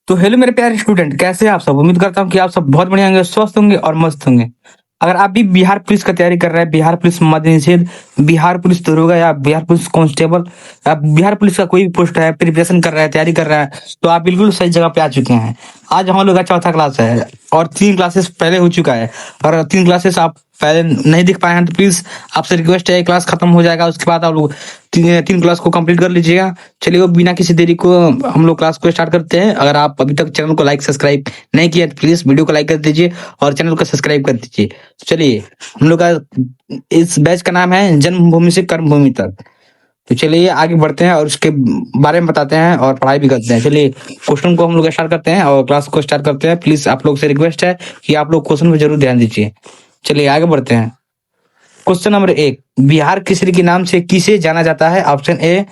तो हेलो मेरे प्यारे स्टूडेंट, कैसे हैं आप सब। उम्मीद करता हूँ कि आप सब बहुत बढ़िया होंगे, स्वस्थ होंगे और मस्त होंगे। अगर आप भी बिहार पुलिस का तैयारी कर रहे हैं, बिहार पुलिस मद्य निषेध, बिहार पुलिस दरोगा या बिहार पुलिस कांस्टेबल या बिहार पुलिस का कोई भी पोस्ट है, प्रिपरेशन कर रहा है, तैयारी कर रहा है, तो आप बिल्कुल सही जगह पे आ चुके हैं। आज हम लोग का चौथा क्लास है और 3 क्लासेस पहले हो चुका है। और 3 क्लासेस आप पहले नहीं दिख पाए हैं तो प्लीज आपसे रिक्वेस्ट है, क्लास खत्म हो जाएगा उसके बाद आप लोग 3 क्लास को कंप्लीट कर लीजिएगा। चलिए वो बिना किसी देरी को हम लोग क्लास को स्टार्ट करते हैं। अगर आप अभी तक चैनल को लाइक सब्सक्राइब नहीं किया तो प्लीज वीडियो को लाइक कर दीजिए और चैनल को सब्सक्राइब कर दीजिए। तो चलिए, हम लोग का इस बैच का नाम है जन्मभूमि से कर्मभूमि तक। तो चलिए आगे बढ़ते हैं और उसके बारे में बताते हैं और पढ़ाई भी करते हैं। चलिए क्वेश्चन को हम लोग स्टार्ट करते हैं और क्लास को स्टार्ट करते हैं। प्लीज आप लोग से रिक्वेस्ट है कि आप लोग क्वेश्चन पे जरूर ध्यान दीजिए। चलिए आगे बढ़ते हैं। क्वेश्चन नंबर 1, बिहार केसरी के नाम से किसे जाना जाता है। Option A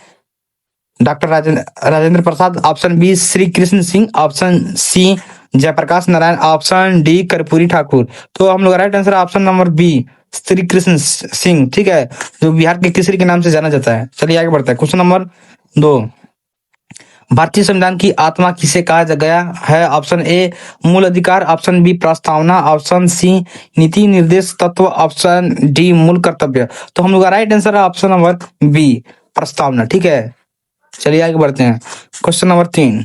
doctor Rajendra Prasad, option B Shri Krishna Singh, option C Jayaprakash Narayan, option D Karpoori Thakur. तो हम लोग right answer option number B Shri Krishna Singh, ठीक है, जो बिहार के केसरी के नाम से जाना जाता है। चलिए आगे बढ़ते हैं। क्वेश्चन नंबर 2, भारतीय संविधान की आत्मा किसे कहा गया है। ऑप्शन ए मूल अधिकार, ऑप्शन बी प्रस्तावना, ऑप्शन सी नीति निर्देश तत्व, ऑप्शन डी मूल कर्तव्य। तो हम लोग का राइट आंसर है ऑप्शन नंबर बी प्रस्तावना, ठीक है। चलिए आगे बढ़ते हैं। क्वेश्चन नंबर 3,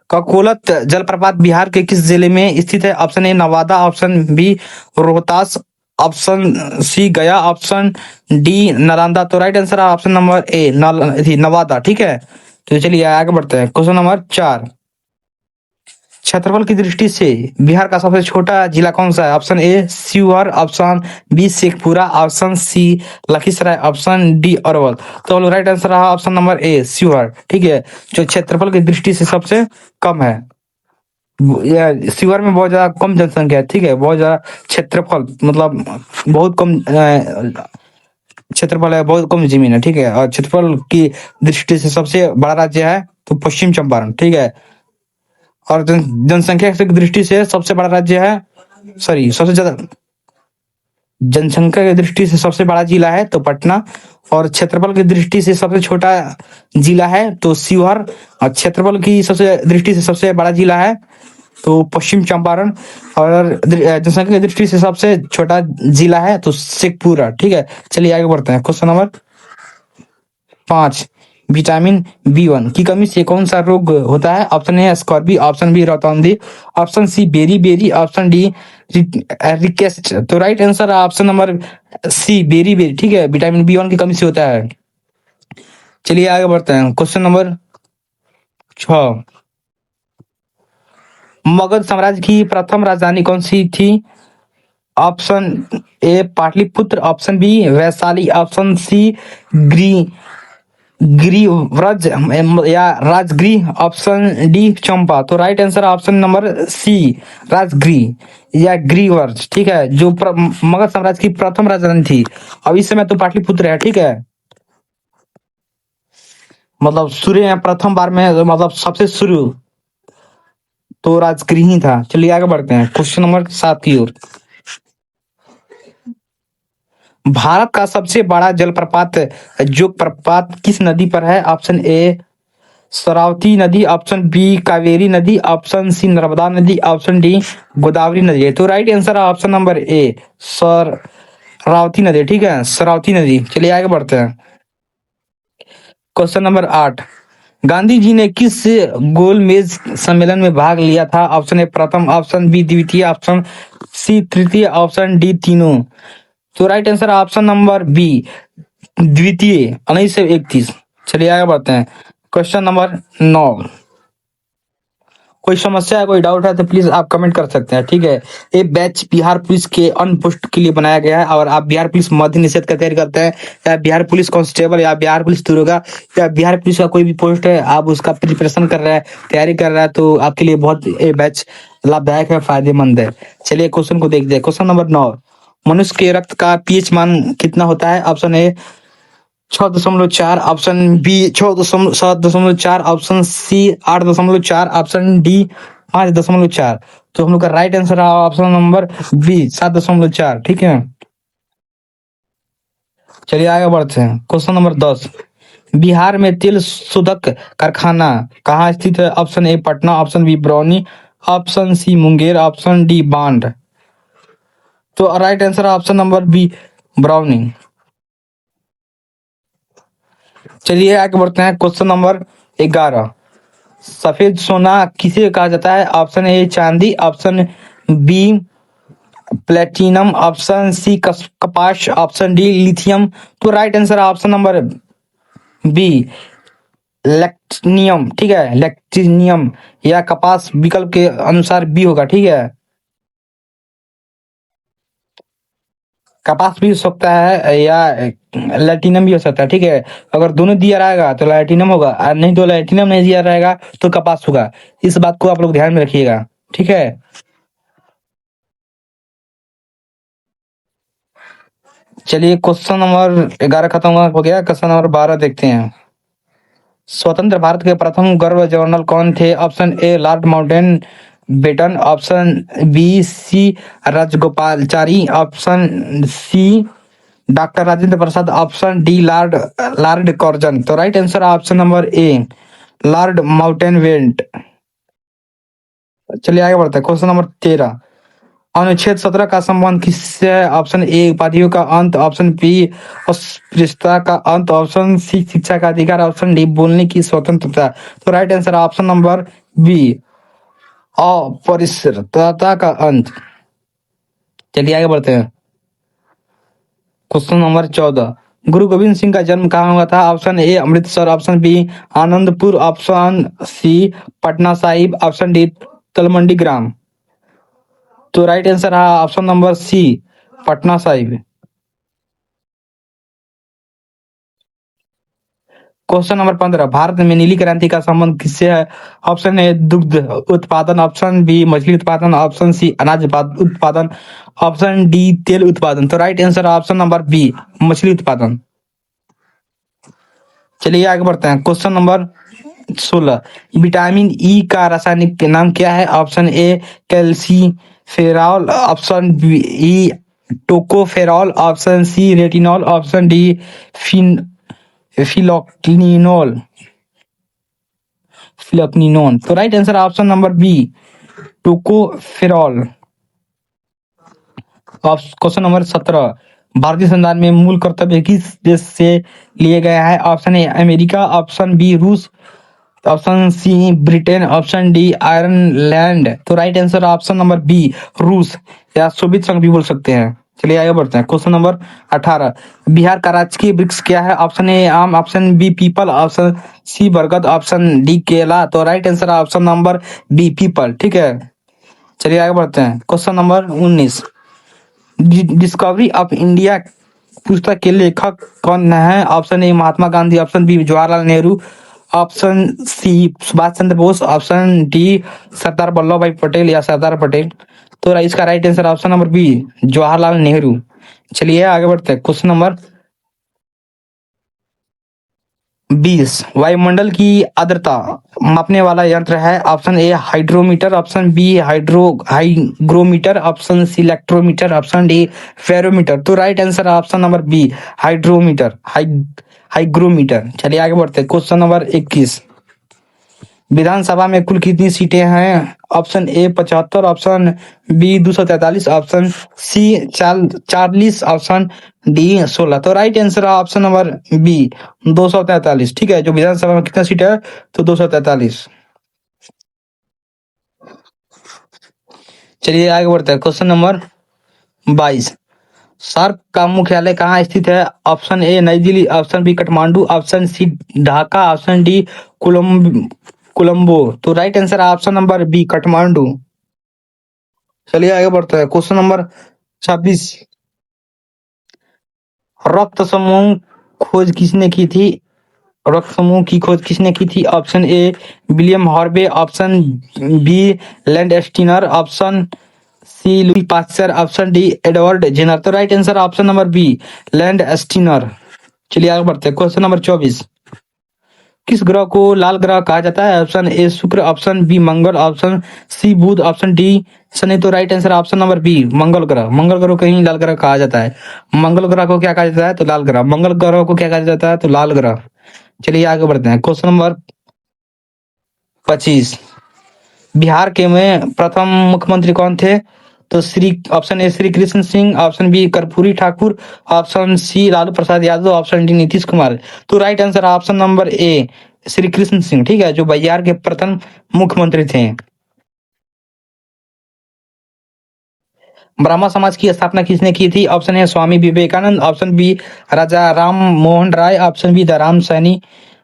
ककोलत जलप्रपात बिहार के किस जिले में स्थित है। Option A Nawada, option B Rohtas, option C Gaya, option D Nalanda. तो राइट आंसर है ऑप्शन नंबर ए नवादा, ठीक है। तो चलिए आगे बढ़ते हैं। क्वेश्चन नंबर 4, क्षेत्रफल की दृष्टि से बिहार का सबसे छोटा जिला कौन सा है। Option A Sheohar, option B Sheikhpura, option C Lakhisarai, option D Arwal. तो राइट आंसर रहा ऑप्शन नंबर ए शिवहर, ठीक है, जो क्षेत्रफल की दृष्टि से सबसे कम है। शिवहर में बहुत ज्यादा कम जनसंख्या है, ठीक है, बहुत ज्यादा क्षेत्रफल, मतलब बहुत कम क्षेत्रफल है, बहुत कम जमीन है, ठीक है। और क्षेत्रफल की दृष्टि से सबसे बड़ा राज्य है तो पश्चिम चंपारण, ठीक है। और जनसंख्या की दृष्टि से सबसे बड़ा राज्य है, सॉरी, सबसे ज्यादा जनसंख्या की दृष्टि से सबसे बड़ा जिला है तो पटना। और क्षेत्रफल की दृष्टि से सबसे छोटा जिला है तो शिवहर। और क्षेत्रफल की सबसे दृष्टि से सबसे बड़ा जिला है तो पश्चिम चंपारण। और जनसंख्या की दृष्टि से सबसे छोटा जिला है तो शेखपुरा, ठीक है। चलिए आगे बढ़ते हैं। क्वेश्चन नंबर 5, विटामिन बी 1 की कमी से कौन सा रोग होता है। Option A scurvy, option B रोटोंडी, option C beriberi, option D rickets. तो राइट आंसर है option number C beriberi, ठीक है, विटामिन बी 1 की कमी से होता है। चलिए आगे बढ़ते हैं। क्वेश्चन नंबर 6, मगध साम्राज्य की प्रथम राजधानी कौन सी थी। Option A Pataliputra, option B Vaishali, option C ग्री गिरिव्रज या राजगृह, ऑप्शन डी चंपा। तो right answer option number C Rajgriha या गिरिव्रज, ठीक है, जो मगध साम्राज्य की प्रथम राजधानी थी। अब इस समय तो पाटलिपुत्र है, ठीक है, मतलब सूर्य प्रथम बार में, मतलब सबसे शुरू तो राजगृह ही था। चलिए आगे बढ़ते हैं। क्वेश्चन नंबर 7 की ओर। भारत का सबसे बड़ा जलप्रपात जोग प्रपात किस नदी पर है। ऑप्शन ए शरावती नदी, ऑप्शन बी कावेरी नदी, ऑप्शन सी नर्मदा नदी, ऑप्शन डी गोदावरी नदी है। तो राइट आंसर है ऑप्शन नंबर ए शरावती नदी, ठीक है, शरावती नदी। चलिए आगे बढ़ते हैं। क्वेश्चन नंबर 8, गांधी जी ने किस गोलमेज सम्मेलन में भाग लिया था। ऑप्शन ए प्रथम, ऑप्शन बी द्वितीय, ऑप्शन सी तृतीय, ऑप्शन डी तीनों। तो राइट आंसर है ऑप्शन नंबर बी द्वितीय 1931। चलिए आगे बढ़ते हैं। क्वेश्चन नंबर 9, कोई समस्या है, कोई डाउट है तो प्लीज आप कमेंट कर सकते हैं, ठीक है। ये बैच बिहार पुलिस के अन्य पोस्ट के लिए बनाया गया है। और आप बिहार पुलिस मद्य निषेध का तैयारी करते हैं या बिहार पुलिस कांस्टेबल या बिहार पुलिस दरोगा या बिहार पुलिस का कोई भी पोस्ट है, आप उसका प्रिपरेशन कर रहे हैं, तैयारी कर रहा है, तो आपके लिए बहुत ये बैच लाभदायक है, फायदेमंद है। चलिए क्वेश्चन को देखते हैं। क्वेश्चन नंबर 9, मनुष्य के रक्त का पीएच मान कितना होता है। Option A 6.4, option B 6.7.4, option C 8.4, option D 5.4। तो हम लोग का राइट आंसर है ऑप्शन नंबर बी 7.4, ठीक है। चलिए आगे बढ़ते हैं। क्वेश्चन नंबर 10, बिहार में तेल शोधक कारखाना कहाँ स्थित है? Option A Patna, option B Barauni, option C Munger, option D बांड। तो right answer option number B Barauni. चलिए आगे बढ़ते हैं, क्वेश्चन नंबर 11। सफेद सोना किसे कहा जाता है? ऑप्शन ए चांदी, option B platinum, option C कपास, ऑप्शन डी लिथियम। तो right answer option number B लेक्टिनियम। ठीक है, लेक्टिनियम या कपास विकल्प के अनुसार बी होगा। ठीक है, कपास भी हो सकता है या लैटिनम भी हो सकता है। ठीक है, अगर दोनों दिया रहेगा तो लैटिनम होगा, और नहीं तो लैटिनम नहीं दिया रहेगा तो कपास होगा। इस बात को आप लोग ध्यान में रखिएगा। ठीक है, चलिए क्वेश्चन नंबर 11 खत्म हो गया। क्वेश्चन नंबर 12 देखते हैं। स्वतंत्र भारत के प्रथम गवर्नर जनरल कौन थे? Option A lord Mountbatten, option B C Rajagopalachari, option C doctor Rajendra Prasad, option D lord lord Curzon. तो right answer option number A lord Mountbatten. चलिए आगे बढ़ते हैं, क्वेश्चन नंबर 13। अनुच्छेद 17 का संबंध किससे है? ऑप्शन ए उपाधियों का अंत, ऑप्शन बी अस्पृश्यता का अंत, ऑप्शन सी शिक्षा का अधिकार, ऑप्शन डी बोलने की स्वतंत्रता। तो right answer option number B अपरिष्कृतता का अंत। चलिए आगे बढ़ते हैं, क्वेश्चन नंबर 14। गुरु गोविंद सिंह का जन्म कहाँ हुआ था? Option A Amritsar, option B Anandpur, option C Patna Sahib, option D Talwandi ग्राम। तो राइट आंसर है option number C Patna Sahib. Question number 15। Bharat में नीली क्रांति का संबंध किससे है? ऑप्शन ए दुग्ध उत्पादन, ऑप्शन बी मछली उत्पादन, ऑप्शन सी अनाज उत्पादन, ऑप्शन डी तेल उत्पादन। तो right answer option number B मछली उत्पादन। चलिए आगे बढ़ते हैं, क्वेश्चन नंबर 16। विटामिन ई का रासायनिक नाम क्या है? Option A calciferol, option B tocopherol, option C retinol, option D फिन फिलोक्विनोल फिलोक्विनोन। तो right answer option number B tocopherol. Question number 17। भारतीय संविधान में मूल कर्तव्य किस देश से लिए गया है? Option A America, option B रूस, option C Britain, option D Ireland. तो right answer option number B रूस या सोवियत संघ भी बोल सकते हैं। चलिए आगे बढ़ते हैं, क्वेश्चन नंबर 18। बिहार का राजकीय वृक्ष क्या है? ऑप्शन ए आम, ऑप्शन बी पीपल, ऑप्शन सी बरगद, ऑप्शन डी केला। तो right answer option number B पीपल। ठीक है, चलिए आगे बढ़ते हैं, question number 19। Discovery of India पुस्तक के लेखक कौन है? Option A Mahatma Gandhi, option B Jawaharlal Nehru, option C Subhash Chandra Bose, option D Sardar Vallabh Bhai Patel या सरदार पटेल। तो इसका right answer option number B Jawaharlal Nehru. चलिए आगे बढ़ते हैं, क्वेश्चन नंबर 20। वायुमंडल की आर्द्रता मापने वाला यंत्र है? Option A hydrometer, option B hygrometer, option C electrometer, option D ferrometer. तो right answer option number B hydrometer hygrometer. चलिए आगे बढ़ते हैं, क्वेश्चन नंबर 21। विधानसभा में कुल कितनी सीटें हैं? Option A 75, option B 243, option C 40, option D 16। तो right answer option number B 243। ठीक है, जो विधानसभा में कितना सीट है? तो 243। चलिए आगे बढ़ते हैं, क्वेश्चन नंबर 22। सार्क का मुख्यालय कहाँ स्थित है? Option A New Delhi, option B Kathmandu, option C Dhaka, option D Colombo. तो right answer option number B Kathmandu. चलिए आगे बढ़ते हैं, क्वेश्चन नंबर 26। रक्त समूह खोज किसने की थी? रक्त समूह की खोज किसने की थी? Option A William Harvey, option B Landsteiner, option C Louis Pasteur, option D Edward Jenner. तो right answer option number B Landsteiner. चलिए आगे बढ़ते हैं, क्वेश्चन नंबर 24। किस ग्रह को लाल ग्रह कहा जाता है? Option A Shukra, option B Mangal, option C Budh, option D Shani. तो right answer option number B Mangal ग्रह। मंगल ग्रह को ही लाल ग्रह कहा जाता है। मंगल ग्रह को क्या कहा जाता है? तो लाल ग्रह। मंगल ग्रह को क्या कहा जाता है? तो लाल ग्रह। चलिए आगे बढ़ते हैं। Question number 25। बिहार के में प्रथम मुख्यमंत्री कौन थे? तो Shri option A Shri Krishna Singh, option B Karpoori Thakur, option C Lalu Prasad Yadav, option D Nitish Kumar. तो right answer option number A Shri Krishna Singh, ठीक है, जो बिहार के प्रथम मुख्यमंत्री थे। ब्राह्मण समाज की स्थापना किसने की थी? Option A Swami Vivekananda, option B Raja Ram Mohan Roy, option B Dayaram Saini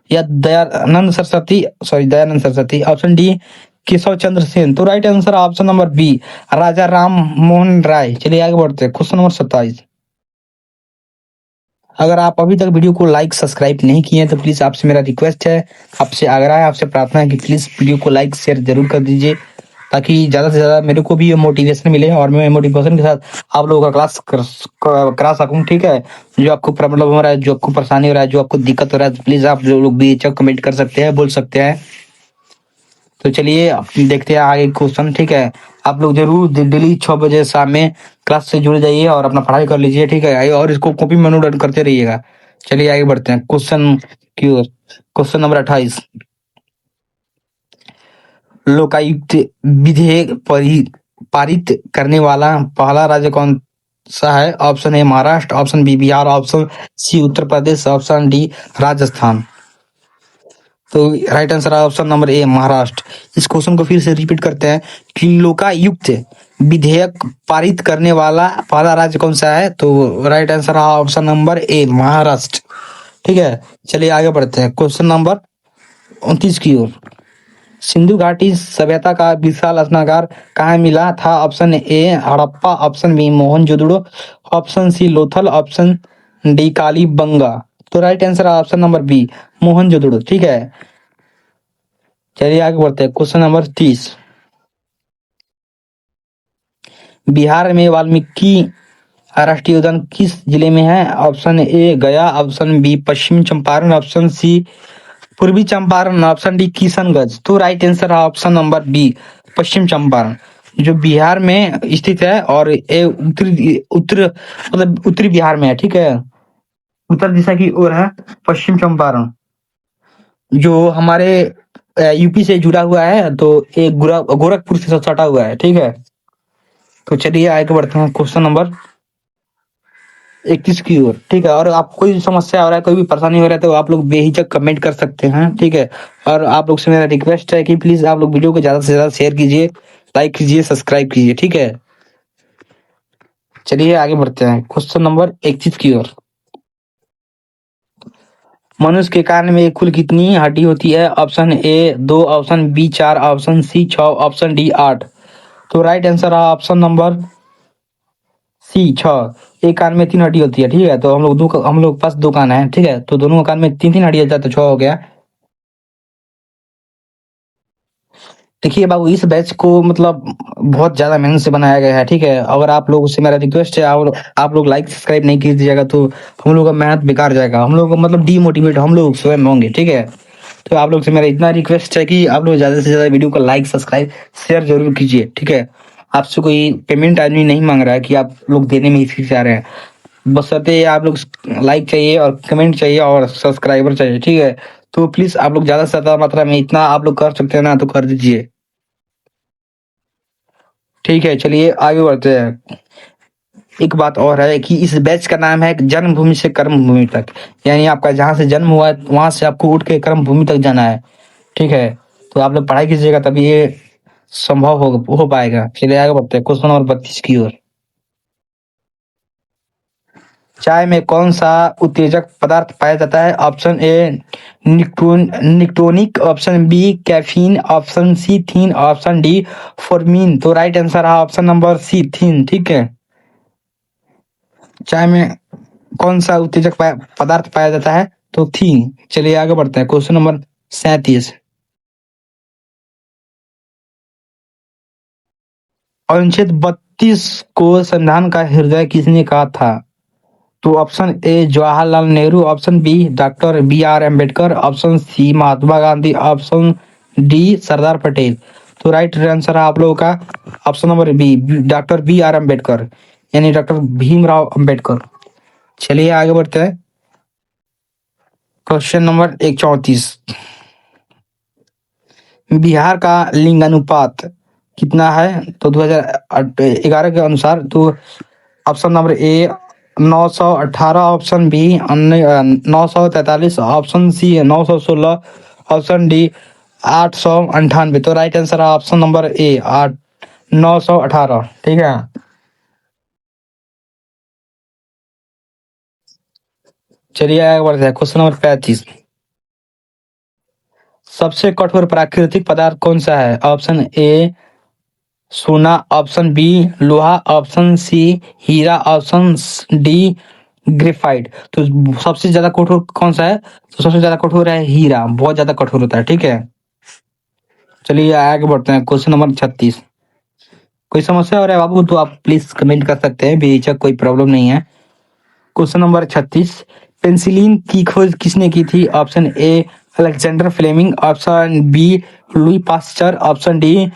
या दयानंद सरस्वती, ऑप्शन डी केशव चंद्र सेन। तो right answer option number B Raja Ram Mohan Roy. चलिए आगे बढ़ते हैं। Question number 27। अगर आप अभी तक वीडियो को लाइक सब्सक्राइब नहीं किए हैं तो प्लीज आपसे मेरा रिक्वेस्ट है, आपसे आग्रह है, आपसे प्रार्थना है कि प्लीज वीडियो को लाइक शेयर जरूर कर दीजिए, ताकि ज्यादा से ज्यादा मेरे को भी मोटिवेशन मिले और मैं मोटिवेशन के साथ आप लोगों का क्लास करा सकूं, ठीक है। जो आपको प्रॉब्लम हो रहा है, जो आपको परेशानी हो रहा है, जो आपको दिक्कत हो रहा है, तो प्लीज आप जो लोग भी कमेंट कर सकते हैं, बोल सकते हैं। तो चलिए देखते हैं आगे क्वेश्चन, ठीक है। आप लोग जरूर डेली 6 बजे शाम में क्लास से जुड़ जाइए और अपना पढ़ाई कर लीजिए, ठीक है, और इसको कॉपी में नोट डाउन करते रहिएगा। चलिए आगे बढ़ते हैं क्वेश्चन की ओर। Question number 28। लोकायुक्त विधेयक पारित करने वाला पहला राज्य कौन सा है? Option A Maharashtra, option B Bihar, option C Uttar Pradesh, option D Rajasthan. तो right answer option number A Maharashtra. इस क्वेश्चन को फिर से रिपीट करते हैं कि लोकायुक्त विधेयक पारित करने वाला पहला राज्य कौन सा है? तो right answer option number A Maharashtra, ठीक है। चलिए आगे बढ़ते हैं क्वेश्चन नंबर 29 की ओर। सिंधु घाटी सभ्यता का विशाल स्नानगार कहाँ मिला था? Option A Harappa, option B Mohenjodaro, option C Lothal, option D Kalibangan. तो right answer option number B Mohenjodaro, ठीक है। चलिए आगे बढ़ते हैं क्वेश्चन नंबर 30। बिहार में वाल्मीकि राष्ट्रीय उद्यान किस जिले में है? Option A Gaya, option B Paschim Champaran, option C Purvi Champaran, option D Kishanganj. तो right answer option number B Paschim Champaran, जो बिहार में स्थित है और ये उत्तर मतलब उत्तरी बिहार में है, ठीक है, उत्तर दिशा की ओर है पश्चिम चंपारण, जो हमारे यूपी से जुड़ा हुआ है, तो एक गोरखपुर से सटा हुआ है, ठीक है। तो चलिए आगे बढ़ते हैं क्वेश्चन नंबर 31 की ओर, ठीक है। और आपको कोई समस्या हो रहा है, कोई भी परेशानी हो रहा है, तो आप लोग बेहिचक कमेंट कर सकते हैं, ठीक है। और आप लोग से मेरा रिक्वेस्ट है कि प्लीज आप लोग वीडियो को ज्यादा से ज्यादा शेयर कीजिए, लाइक कीजिए, सब्सक्राइब कीजिए, ठीक है। चलिए आगे बढ़ते हैं क्वेश्चन नंबर 31 की ओर। मनुष्य के कान में कुल कितनी हड्डी होती है? Option A 2, option B 4, option C 6, option D 8। तो राइट आंसर है ऑप्शन नंबर सी 6। एक कान में 3 हड्डी होती है, ठीक है। तो हम लोग पास 2 कान है, ठीक है, तो दोनों कान में 3 3 हड्डी होता है, तो 6 हो गया। देखिए बाबू, इस बैच को मतलब बहुत ज्यादा मेहनत से बनाया गया है, ठीक है। अगर आप लोगों से मेरा रिक्वेस्ट है, और आप लोग लाइक सब्सक्राइब नहीं कीजिएगा तो हम लोग का मेहनत बेकार जाएगा, हम लोग मतलब डीमोटिवेट हम लोग स्वयं होंगे, ठीक है। तो आप लोग से मेरा इतना रिक्वेस्ट है कि आप लोग ज्यादा से ज्यादा वीडियो को लाइक सब्सक्राइब शेयर जरूर कीजिए, ठीक है। आपसे कोई पेमेंट आदमी नहीं मांग रहा है कि आप लोग देने में हिचकिचा आ रहे हैं, बशर्ते आप लोग लाइक चाहिए और कमेंट चाहिए और सब्सक्राइबर चाहिए, ठीक है। तो प्लीज आप लोग ज्यादा से ज्यादा मात्रा में इतना आप लोग कर सकते हैं ना, तो कर दीजिए, ठीक है। चलिए आगे बढ़ते हैं। एक बात और है कि इस बैच का नाम है जन्मभूमि से कर्मभूमि तक, यानी आपका जहां से जन्म हुआ है वहां से आपको उठ के कर्मभूमि तक जाना है, ठीक है। तो आप लोग पढ़ाई कीजिएगा तभी ये संभव हो पाएगा। चलिए आगे बढ़ते हैं क्वेश्चन नंबर 32 की ओर। चाय में कौन सा उत्तेजक पदार्थ पाया जाता है? Option A nicotine, option B caffeine, option C theine, option D फॉर्मीन। तो राइट आंसर है ऑप्शन नंबर सी थीन, ठीक है। चाय में कौन सा उत्तेजक पदार्थ पाया जाता है? तो थीन। चलिए आगे बढ़ते हैं क्वेश्चन नंबर 37। अनुच्छेद 32 को संविधान का हृदय किसने कहा था? तो option A Jawaharlal Nehru, option B doctor B R Ambedkar, option C Mahatma Gandhi, option D Sardar Patel. तो राइट आंसर है आप लोगों का option number B doctor B R Ambedkar, यानी डॉक्टर भीमराव अम्बेडकर। चलिए आगे बढ़ते हैं क्वेश्चन नंबर 134, बिहार का लिंगानुपात कितना है? तो 2011 के अनुसार तो option number A 918, option B 943, option C 916, option D 898। तो राइट आंसर है ऑप्शन नंबर ए 918। ठीक है, चलिए आगे बढ़ते हैं। क्वेश्चन नंबर 35, सबसे कठोर प्राकृतिक पदार्थ कौन सा है? ऑप्शन ए सोना, ऑप्शन बी लोहा, ऑप्शन सी हीरा, ऑप्शन डी ग्रेफाइट। तो सबसे ज्यादा कठोर कौन सा है? तो सबसे ज्यादा कठोर है हीरा, बहुत ज्यादा कठोर होता है। ठीक है, चलिए आगे बढ़ते हैं। क्वेश्चन नंबर 36, कोई समस्या हो रहा है बाबू तो आप प्लीज कमेंट कर सकते हैं, बेहिचक, कोई प्रॉब्लम नहीं है। क्वेश्चन नंबर 36, पेंसिलिन की खोज किसने की थी? Option A Alexander Fleming, option B Louis Pasteur, option D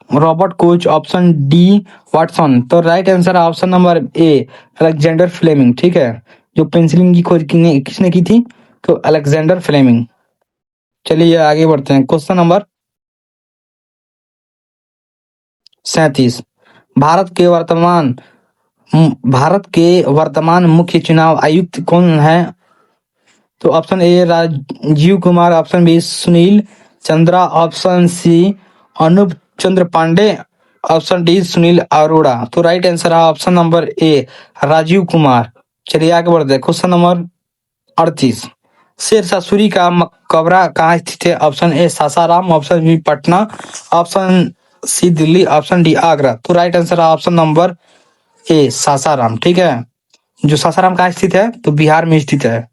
Robert Koch, option D Watson. तो राइट आंसर है option number A Alexander Fleming. ठीक है, जो पेंसिलिन की खोज किसने की थी? तो अलेक्जेंडर फ्लेमिंग। चलिए आगे बढ़ते हैं। क्वेश्चन नंबर 37, भारत के वर्तमान भारत के वर्तमान मुख्य चुनाव आयुक्त कौन है? तो option A Rajeev Kumar, option B Sunil Chandra, option C Anoop Chandra Pandey, option D Sunil Arora. तो राइट आंसर है option number A Rajeev Kumar. चलिए आगे बढ़ते हैं। क्वेश्चन नंबर 38, शेरशाह सूरी का मकबरा कहाँ स्थित है? Option A Sasaram, option B Patna, option C Delhi, option D Agra. तो राइट आंसर है ऑप्शन नंबर ए सासाराम। ठीक है, जो सासाराम कहाँ स्थित है? तो बिहार में स्थित है।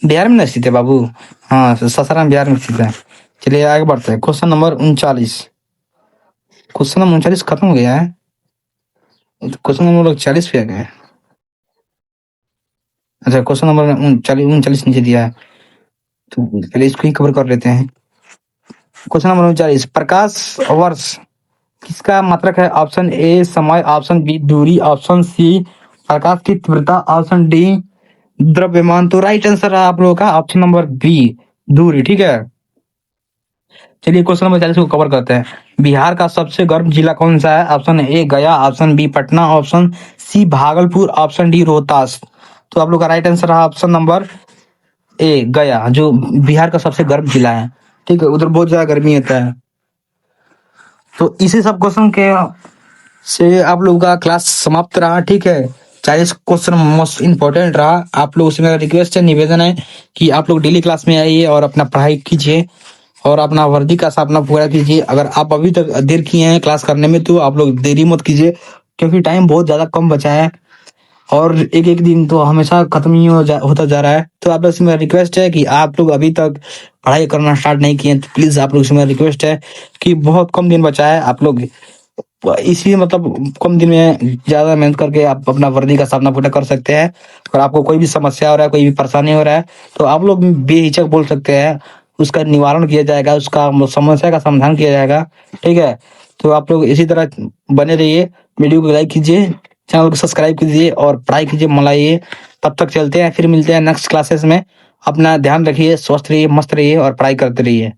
बिहार में नहीं स्थित है बाबू, हाँ सासाराम बिहार में स्थित है। चलिए आगे बढ़ते हैं। क्वेश्चन नंबर 39, क्वेश्चन नंबर 39 खत्म हो गया है, क्वेश्चन नंबर 40 पे आ गया है। अच्छा, क्वेश्चन नंबर 39 नीचे दिया है, तो पहले इसको ही कवर कर लेते हैं। क्वेश्चन नंबर 39, प्रकाश वर्ष किसका मात्रक है? ऑप्शन ए समय, ऑप्शन बी दूरी, ऑप्शन सी प्रकाश की तीव्रता, ऑप्शन डी द्रव्यमान। तो राइट आंसर है आप लोगों का ऑप्शन नंबर बी दूरी। ठीक है, चलिए क्वेश्चन नंबर 40 को कवर करते हैं। बिहार का सबसे गर्म जिला कौन सा है? Option A Gaya, option B Patna, option C Bhagalpur, option D Rohtas. तो आप लोग का राइट आंसर है ऑप्शन नंबर ए गया, जो बिहार का सबसे गर्म जिला है। ठीक है, उधर बहुत ज्यादा गर्मी होता है। तो इसी सब क्वेश्चन के से आप लोगों का क्लास समाप्त रहा। ठीक है, 40 क्वेश्चन मोस्ट इंपॉर्टेंट रहा। आप लोगों से मेरा रिक्वेस्ट है, निवेदन है कि आप लोग डेली क्लास में आइए और अपना पढ़ाई कीजिए और अपना वर्दी का सपना पूरा कीजिए। अगर आप अभी तक देर किए हैं क्लास करने में तो आप लोग देरी मत कीजिए, क्योंकि टाइम बहुत ज्यादा कम बचा है और एक एक दिन तो हमेशा खत्म ही होता जा रहा है। तो आप लोग से मेरा रिक्वेस्ट है कि आप लोग अभी तक पढ़ाई करना स्टार्ट नहीं किए तो प्लीज आप लोग से मेरा रिक्वेस्ट है कि बहुत कम दिन बचा है, आप लोग इसी मतलब कम दिन में ज्यादा मेहनत करके आप अपना वर्दी का सपना पूरा कर सकते हैं। और आपको कोई भी समस्या हो रहा है, कोई भी परेशानी हो रहा है तो आप लोग बेहिचक बोल सकते हैं, उसका निवारण किया जाएगा, उसका समस्या का समाधान किया जाएगा। ठीक है, तो आप लोग इसी तरह बने रहिए, वीडियो को लाइक कीजिए, चैनल को सब्सक्राइब कीजिए और पढ़ाई कीजिए, मन लगाइए। तब तक चलते हैं, फिर मिलते हैं नेक्स्ट क्लासेस में। अपना ध्यान रखिए, स्वस्थ रहिए, मस्त रहिए और पढ़ाई करते रहिए।